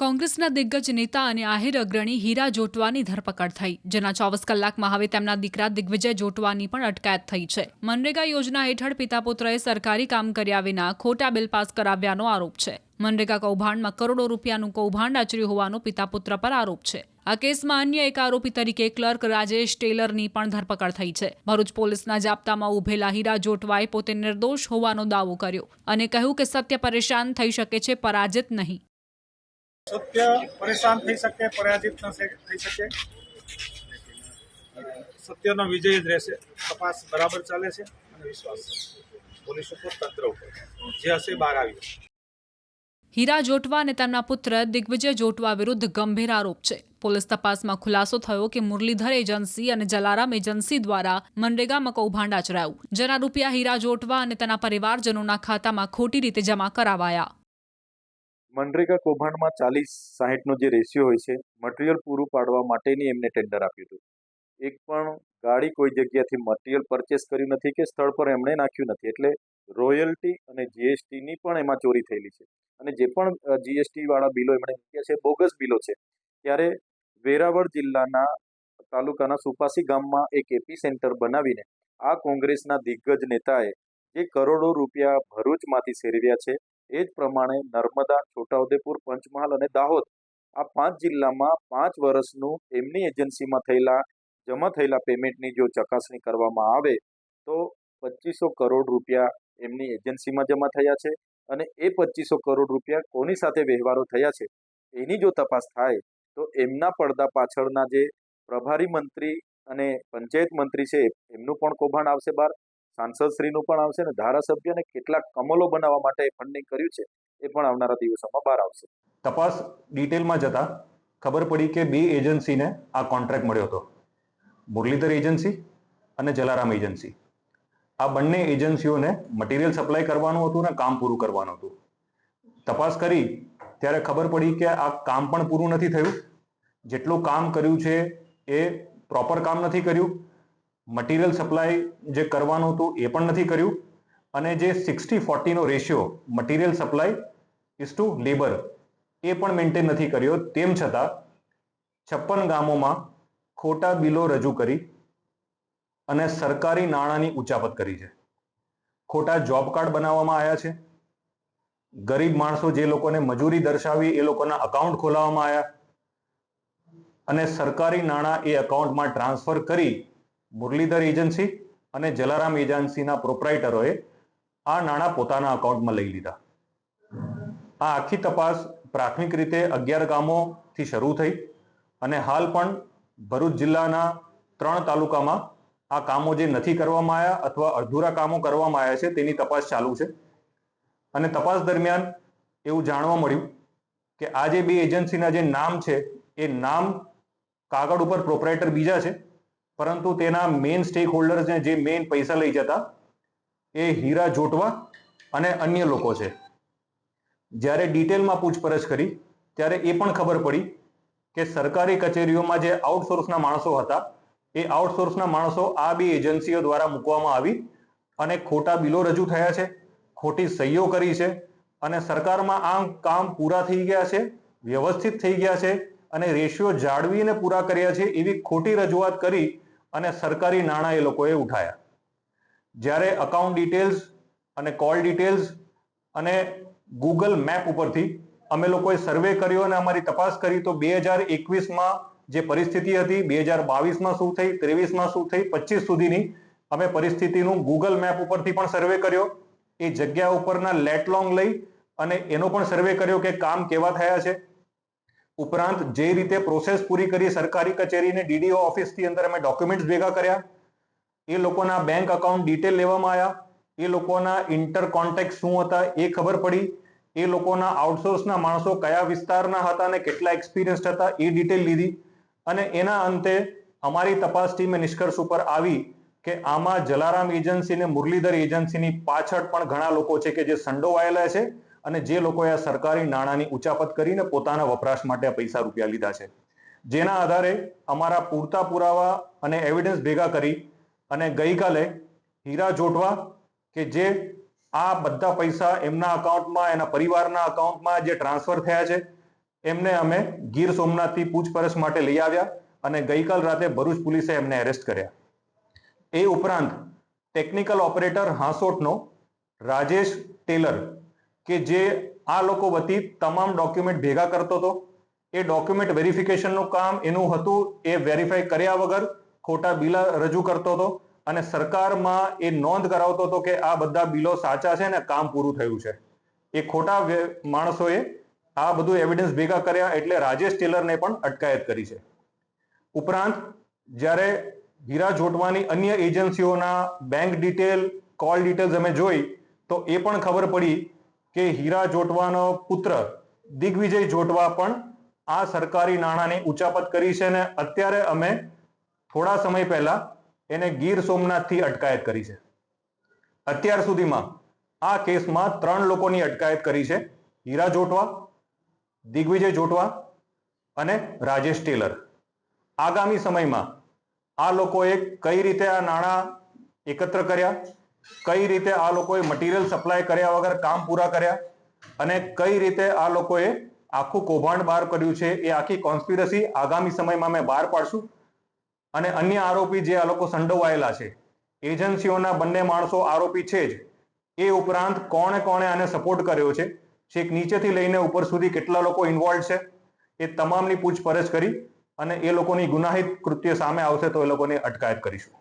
કોંગ્રેસના દિગ્ગજ નેતા અને આહિર અગ્રણી હીરા જોટવાની ધરપકડ થઈ, જેના 24 કલાકમાં હવે તેમના દીકરા દિગ્વિજય જોટવાની પણ અટકાયત થઈ છે. મનરેગા યોજના હેઠળ પિતા પુત્રએ સરકારી કામ કર્યા વિના ખોટા બિલ પાસ કરાવ્યાનો આરોપ છે. મનરેગા કૌભાંડમાં કરોડો રૂપિયાનું કૌભાંડ આચર્યું હોવાનો પિતા પુત્ર પર આરોપ છે. આ કેસમાં અન્ય એક આરોપી તરીકે ક્લર્ક રાજેશ ટેલરની પણ ધરપકડ થઈ છે. ભરૂચ પોલીસના જાપ્તામાં ઉભેલા હીરા જોટવાએ પોતે નિર્દોષ હોવાનો દાવો કર્યો અને કહ્યું કે સત્ય પરેશાન થઈ શકે છે, પરાજિત નહીં. સત્ય પરેશાન થઈ શકે, પરાજિત ન થઈ શકે. સત્યનો વિજય જ રહેશે. તપાસ બરાબર ચાલે છે અને વિશ્વાસ છે પોલીસ ઉપર, તંત્ર ઉપર. જે હશે બહાર આવ્યું. હીરા જોટવા અને તેમના પુત્ર દિગ્વિજય જોટવા વિરુદ્ધ ગંભીર આરોપ છે. પોલીસ તપાસમાં ખુલાસો થયો કે મુરલીધર એજન્સી અને જલારામ એજન્સી દ્વારા મનરેગામાં કૌભાંડ આચરાયું, જેના રૂપિયા હીરા જોટવા અને તેના પરિવારજનોના ખાતામાં ખોટી રીતે જમા કરાવાયા. મનરેગા કૌભાંડમાં 40-60નો જે રેશિયો હોય છે, મટીરિયલ પૂરું પાડવા માટેની એમને ટેન્ડર આપ્યું હતું. એક પણ ગાડી કોઈ જગ્યાથી મટીરિયલ પરચેસ કર્યું નથી કે સ્થળ પર એમણે નાખ્યું નથી. એટલે રોયલ્ટી અને જીએસટીની પણ એમાં ચોરી થયેલી છે. અને જે પણ જીએસટી વાળા બિલો એમણે મૂક્યા છે, બોગસ બિલો છે. ત્યારે વેરાવળ જિલ્લાના તાલુકાના સુપાસી ગામમાં એક એપી સેન્ટર બનાવીને આ કોંગ્રેસના દિગ્ગજ નેતાએ જે કરોડો રૂપિયા ભરૂચમાંથી સેરવ્યા છે, એ જ પ્રમાણે નર્મદા, છોટાઉદેપુર, પંચમહાલ અને દાહોદ આ 5 જિલ્લામાં 5 વર્ષનું એમની એજન્સીમાં જમા થયેલા પેમેન્ટની જો ચકાસણી કરવામાં આવે તો 2500 કરોડ રૂપિયા એમની એજન્સીમાં જમા થયા છે. અને એ 2500 કરોડ રૂપિયા કોની સાથે વ્યવહારો થયા છે એની જો તપાસ થાય તો એમના પડદા પાછળના જે પ્રભારી મંત્રી અને પંચાયત મંત્રી છે એમનું પણ કૌભાંડ આવશે બહાર, સાંસદશ્રીનું પણ આવશે અને ધારાસભ્યને કેટલાક કમલો બનાવવા માટે ફંડિંગ કર્યું છે એ પણ આવનારા દિવસોમાં બહાર આવશે. તપાસ ડિટેલમાં જતા ખબર પડી કે 2 એજન્સીને આ કોન્ટ્રાક્ટ મળ્યો હતો, મુરલીધર એજન્સી અને જલારામ એજન્સી. આ બંને એજન્સીઓને મટીરિયલ સપ્લાય કરવાનું હતું અને કામ પૂરું કરવાનું હતું. તપાસ કરી ત્યારે ખબર પડી કે આ કામ પણ પૂરું નથી થયું. જેટલું કામ કર્યું છે એ પ્રોપર કામ નથી કર્યું. મટીરિયલ સપ્લાય જે કરવાનું હતું એ પણ નથી કર્યું. અને જે 60-40નો ratio material supply is to labour એ પણ મેન્ટેન નથી કર્યો. તેમ છતાં 56 ગામોમાં ખોટા બિલો રજૂ કરી અને સરકારી નાણાંની ઉચાપત કરી છે. ખોટા જોબ કાર્ડ બનાવવામાં આવ્યા છે. ગરીબ માણસો જે લોકોને મજૂરી દર્શાવી એ લોકોના અકાઉન્ટ ખોલાવવામાં આવ્યા અને સરકારી નાણાં એ અકાઉન્ટમાં ટ્રાન્સફર કરી મુરલીધર એજન્સી અને જલારામ એજન્સીના પ્રોપ્રાઇટરોએ આ નાણાં પોતાના અકાઉન્ટમાં લઈ લીધા. આ આખી તપાસ પ્રાથમિક રીતે 11 ગામોથી શરૂ થઈ અને હાલ પણ ભરૂચ જિલ્લાના 3 તાલુકામાં આ કામો જે નથી કરવામાં આવ્યા અથવા અધૂરા કામો કરવામાં આવ્યા છે તેની તપાસ ચાલુ છે. અને તપાસ દરમિયાન એવું જાણવા મળ્યું કે આ જે 2 એજન્સીના જે નામ છે એ નામ કાગળ ઉપર પ્રોપ્રાઇટર બીજા છે, પરંતુ તેના મેઇન સ્ટેક હોલ્ડર્સને જે મેઇન પૈસા લઈ જતા એ હીરા જોટવા અને અન્ય લોકો છે. જ્યારે ડિટેલમાં પૂછપરછ કરી ત્યારે એ પણ ખબર પડી કે સરકારી કચેરીઓમાં જે આઉટસોર્સના માણસો હતા એ આઉટસોર્સના માણસો આ 2 એજન્સીઓ દ્વારા મૂકવામાં આવી અને ખોટા બિલો રજૂ થયા છે, ખોટી સહીઓ કરી છે અને સરકારમાં આ કામ પૂરા થઈ ગયા છે, વ્યવસ્થિત થઈ ગયા છે અને રેશિયો જાળવીને પૂરા કર્યા છે એવી ખોટી રજૂઆત કરી અને સરકારી નાણાં એ લોકોએ ઉઠાયા. જ્યારે અકાઉન્ટ ડિટેલ્સ અને કોલ ડિટેલ્સ અને ગૂગલ મેપ ઉપરથી અમે લોકોએ સર્વે કર્યો અને અમારી તપાસ કરી તો 2021માં જે પરિસ્થિતિ હતી, 2022માં શું થઈ, 23માં શું થઈ, 25 સુધીની અમે પરિસ્થિતિનું ગૂગલ મેપ ઉપરથી પણ સર્વે કર્યો. એ જગ્યા ઉપરના લેટલોંગ લઈ અને એનો પણ સર્વે કર્યો કે કામ કેવા થયા છે. ઉપરાંત જે રીતે પ્રોસેસ પૂરી કરી સરકારી કચેરીને ડીડીઓ ઓફિસથી અંદર અમે ડોક્યુમેન્ટ્સ ભેગા કર્યા, એ લોકોના બેંક અકાઉન્ટ ડિટેલ લેવામાં આવ્યા, એ લોકોના ઇન્ટર કોન્ટેક્ટ શું હતા એ ખબર પડી, એ લોકોના આઉટસોર્સના માણસો કયા વિસ્તારના હતા અને કેટલા એક્સપિરિયન્સ હતા એ ડિટેલ લીધી. અને એના અંતે અમારી તપાસ ટીમે નિષ્કર્ષ ઉપર આવી કે આમાં જલારામ એજન્સી અને મુરલીધર એજન્સીની પાછળ પણ ઘણા લોકો છે કે જે સંડોવાયેલા છે અને જે લોકોએ આ સરકારી નાણાંની ઉચાપત કરીને પોતાના વપરાશ માટે પૈસા રૂપિયા લીધા છે. જેના આધારે અમારા પૂરતા પુરાવા અને એવિડન્સ ભેગા કરી અને ગઈકાલે હીરા જોટવા કે જે આ બધા પૈસા એમના અકાઉન્ટમાં, એના પરિવારના અકાઉન્ટમાં જે ટ્રાન્સફર થયા છે એમને અમે ગીર સોમનાથથી પૂછપરછ માટે લઈ આવ્યા અને ગઈકાલ રાતે ભરૂચ પોલીસે એમને એરેસ્ટ કર્યા. એ ઉપરાંત ટેકનિકલ ઓપરેટર હાંસોટનો રાજેશ ટેલર કે જે આ લોકો વતી તમામ ડોક્યુમેન્ટ ભેગા કરતો હતો, એ ડોક્યુમેન્ટ વેરિફિકેશનનું કામ એનું હતું. એ વેરીફાઈ કર્યા વગર ખોટા બિલ રજૂ કરતો હતો અને સરકારમાં એ નોંધ કરાવતો હતો કે આ બધા બિલો સાચા છે ને કામ પૂરું થયું છે. એ ખોટા માણસોએ આ બધું એવિડન્સ ભેગા કર્યા એટલે રાજેશ ટેલરને પણ અટકાયત કરી છે. ઉપરાંત જ્યારે હીરા જોટવાની અન્ય એજન્સીઓના બેંક ડિટેલ, કોલ ડિટેલ્સ અમે જોઈ તો એ પણ ખબર પડી કે હીરા જોટવાનો પુત્ર દિગ્વિજય જોટવા પણ આ સરકારી નાણાંની ઉચાપત કરી છે ને અત્યારે અમે થોડા સમય પહેલા એને ગીર સોમનાથથી અટકાયત કરી છે. અત્યાર સુધીમાં આ કેસમાં 3 લોકોની અટકાયત કરી છે: હીરા જોટવા, દિગ્વિજય જોટવા અને રાજેશ ટેલર. આગામી સમયમાં આ લોકોએ કઈ રીતે આ નાણાં એકત્ર કર્યા, કઈ રીતે આ લોકોએ મટીરિયલ સપ્લાય કર્યા વગર કામ પૂરા કર્યા અને કઈ રીતે આ લોકોએ આખું કૌભાંડ બહાર કર્યું છે, એ આખી કોન્સ્પિરસી આગામી સમયમાં અમે બહાર પાડશું. અને અન્ય આરોપી જે આ લોકો સંડોવાયેલા છે, એજન્સીઓના બંને માણસો આરોપી છે જ, એ ઉપરાંત કોણે કોણે આને સપોર્ટ કર્યો છે, છેક નીચેથી લઈને ઉપર સુધી કેટલા લોકો ઇન્વોલ્વ છે, એ તમામની પૂછપરછ કરી અને એ લોકોની ગુનાહિત કૃત્ય સામે આવશે તો એ લોકોની અટકાયત કરીશું.